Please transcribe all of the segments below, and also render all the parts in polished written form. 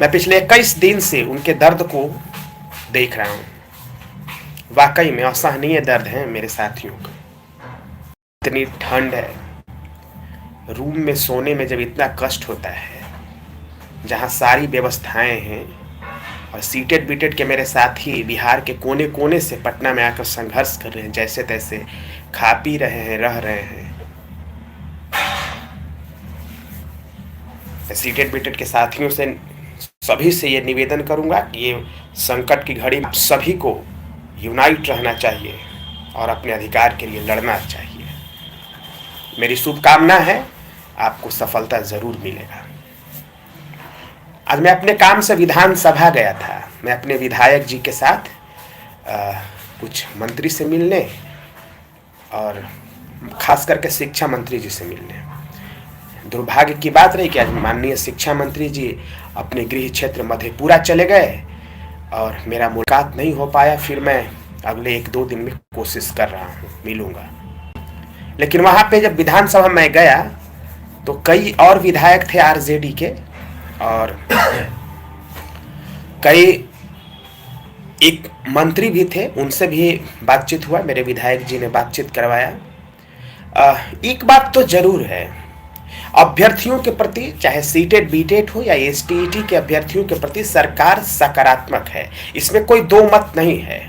मैं पिछले 21 दिन से उनके दर्द को देख रहा हूँ। वाकई में असहनीय दर्द है मेरे साथियों का। इतनी ठंड है, रूम में सोने में जब इतना कष्ट होता है, जहाँ सारी व्यवस्थाएं हैं, और सीटेड बीटेड के मेरे साथी बिहार के कोने कोने से पटना में आकर संघर्ष कर रहे हैं, जैसे तैसे खा पी रहे हैं, रह रहे हैं। सीटेड बीटेड के साथियों से, सभी से ये निवेदन करूंगा कि ये संकट की घड़ी में सभी को यूनाइट रहना चाहिए और अपने अधिकार के लिए लड़ना चाहिए। मेरी शुभकामना है, आपको सफलता जरूर मिलेगा। आज मैं अपने काम से विधानसभा गया था। मैं अपने विधायक जी के साथ कुछ मंत्री से मिलने और खास करके शिक्षा मंत्री जी से मिलने। दुर्भाग्य की बात रही कि आज माननीय शिक्षा मंत्री जी अपने गृह क्षेत्र मधेपुरा चले गए और मेरा मुलाकात नहीं हो पाया। फिर मैं अगले 1-2 दिन में कोशिश कर रहा हूँ, मिलूंगा। लेकिन वहाँ पे जब विधानसभा में गया तो कई और विधायक थे आरजेडी के, और कई एक मंत्री भी थे, उनसे भी बातचीत हुआ। मेरे विधायक जी ने बातचीत करवाया। एक बात तो जरूर है, अभ्यर्थियों के प्रति, चाहे सीटेड बीटेड हो या एसटीईटी के अभ्यर्थियों के प्रति सरकार सकारात्मक है, इसमें कोई दो मत नहीं है।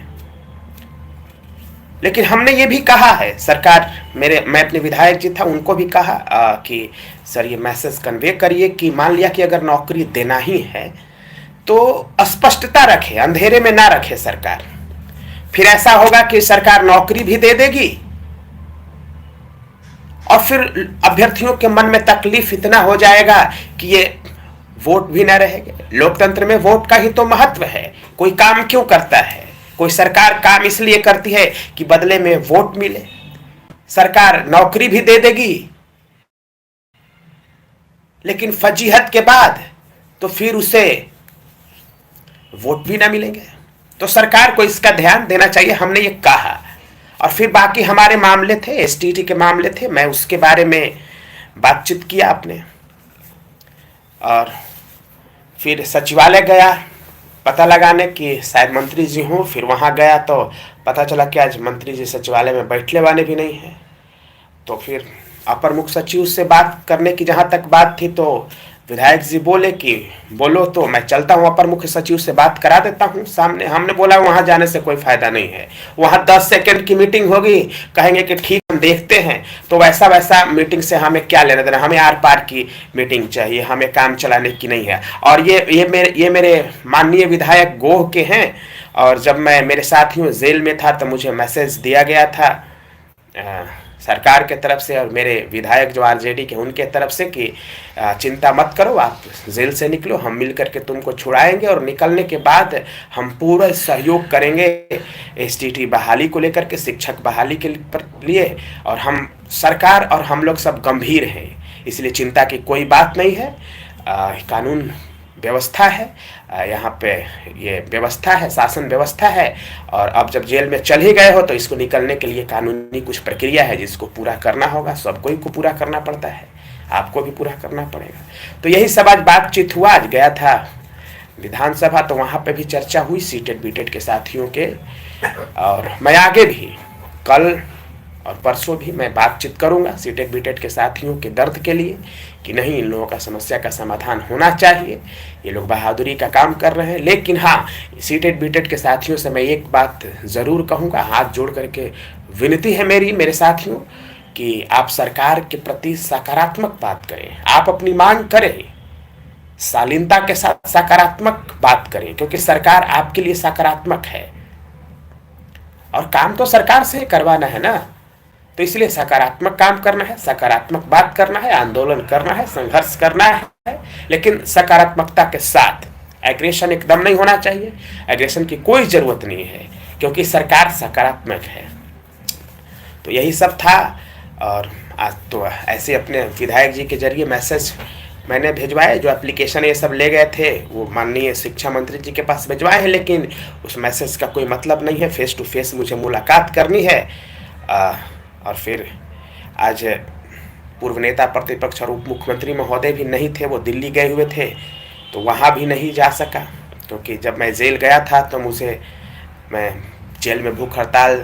लेकिन हमने ये भी कहा है, सरकार, मैं अपने विधायक जी था, उनको भी कहा कि सर ये मैसेज कन्वे करिए कि मान लिया कि अगर नौकरी देना ही है तो स्पष्टता रखे, अंधेरे में ना रखे सरकार। फिर ऐसा होगा कि सरकार नौकरी भी दे देगी और फिर अभ्यर्थियों के मन में तकलीफ इतना हो जाएगा कि ये वोट भी ना रहेगा। लोकतंत्र में वोट का ही तो महत्व है। कोई काम क्यों करता है? कोई सरकार काम इसलिए करती है कि बदले में वोट मिले। सरकार नौकरी भी दे देगी, लेकिन फजीहत के बाद तो फिर उसे वोट भी ना मिलेंगे। तो सरकार को इसका ध्यान देना चाहिए, हमने ये कहा। और फिर बाकी हमारे मामले थे, एसटीटी के मामले थे, मैं उसके बारे में बातचीत किया आपने। और फिर सचिवालय गया पता लगाने कि शायद मंत्री जी हों। फिर वहाँ गया तो पता चला कि आज मंत्री जी सचिवालय में बैठने वाले भी नहीं हैं। तो फिर अपर मुख्य सचिव से बात करने की जहाँ तक बात थी तो विधायक जी बोले कि बोलो तो मैं चलता हूँ, अपर मुख्य सचिव से बात करा देता हूँ सामने। हमने बोला वहाँ जाने से कोई फायदा नहीं है, वहाँ 10 सेकंड की मीटिंग होगी, कहेंगे कि ठीक हम देखते हैं। तो वैसा वैसा मीटिंग से हमें क्या लेना देना, हमें आर पार की मीटिंग चाहिए, हमें काम चलाने की नहीं है। और ये मेरे माननीय विधायक गोह के हैं। और जब मैं मेरे साथियों जेल में था तो मुझे मैसेज दिया गया था सरकार के तरफ से और मेरे विधायक जो आरजेडी के उनके तरफ से कि चिंता मत करो, आप जेल से निकलो, हम मिल करके तुमको छुड़ाएंगे और निकलने के बाद हम पूरा सहयोग करेंगे एसटीटी बहाली को लेकर के, शिक्षक बहाली के लिए। और हम सरकार और हम लोग सब गंभीर हैं, इसलिए चिंता की कोई बात नहीं है। कानून व्यवस्था है, यहाँ पे ये व्यवस्था है, शासन व्यवस्था है। और अब जब जेल में चल ही गए हो तो इसको निकलने के लिए कानूनी कुछ प्रक्रिया है जिसको पूरा करना होगा। सबको ही को पूरा करना पड़ता है, आपको भी पूरा करना पड़ेगा। तो यही सब आज बातचीत हुआ। आज गया था विधानसभा तो वहाँ पे भी चर्चा हुई सीटेड बीटेड के साथियों के। और मैं आगे भी कल और परसों भी मैं बातचीत करूंगा सीटेड बीटेड के साथियों के दर्द के लिए कि नहीं, इन लोगों का समस्या का समाधान होना चाहिए। ये लोग बहादुरी का काम कर रहे हैं। लेकिन हाँ, सीटेड बीटेड के साथियों से मैं एक बात ज़रूर कहूँगा, हाथ जोड़ करके विनती है मेरी, मेरे साथियों, कि आप सरकार के प्रति सकारात्मक बात करें। आप अपनी मांग करें, शालीनता के साथ सकारात्मक बात करें, क्योंकि सरकार आपके लिए सकारात्मक है और काम तो सरकार से ही करवाना है ना। तो इसलिए सकारात्मक काम करना है, सकारात्मक बात करना है, आंदोलन करना है, संघर्ष करना है, लेकिन सकारात्मकता के साथ। एग्रेशन एकदम नहीं होना चाहिए, एग्रेशन की कोई ज़रूरत नहीं है, क्योंकि सरकार सकारात्मक है। तो यही सब था। और आज तो ऐसे अपने विधायक जी के जरिए मैसेज मैंने भिजवाए, जो एप्लीकेशन ये सब ले गए थे वो माननीय शिक्षा मंत्री जी के पास भिजवाए हैं, लेकिन उस मैसेज का कोई मतलब नहीं है। फेस टू फेस मुझे मुलाकात करनी है। और फिर आज पूर्व नेता प्रतिपक्ष और उप मुख्यमंत्री महोदय भी नहीं थे, वो दिल्ली गए हुए थे। तो वहाँ भी नहीं जा सका, क्योंकि जब मैं जेल गया था तो मैं जेल में भूख हड़ताल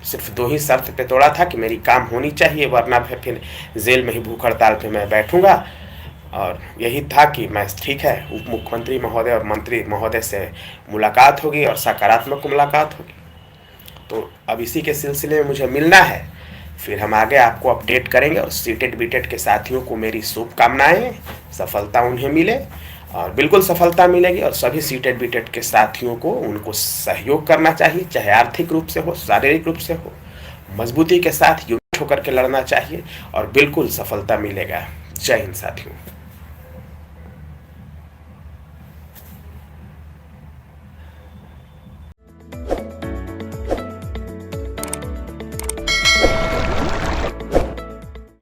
सिर्फ 2 ही शर्त पे तोड़ा था कि मेरी काम होनी चाहिए, वरना फिर जेल में ही भूख हड़ताल पे मैं बैठूंगा। और यही था कि मैं ठीक है, उप मुख्यमंत्री महोदय और मंत्री महोदय से मुलाकात होगी और सकारात्मक मुलाकात होगी। तो अब इसी के सिलसिले में मुझे मिलना है, फिर हम आगे आपको अपडेट करेंगे। और सीटेड बीटेड के साथियों को मेरी शुभकामनाएं, सफलता उन्हें मिले और बिल्कुल सफलता मिलेगी। और सभी सीटेड बीटेड के साथियों को उनको सहयोग करना चाहिए, चाहे आर्थिक रूप से हो, शारीरिक रूप से हो, मजबूती के साथ युक्त होकर के लड़ना चाहिए और बिल्कुल सफलता मिलेगा। जय हिंद साथियों।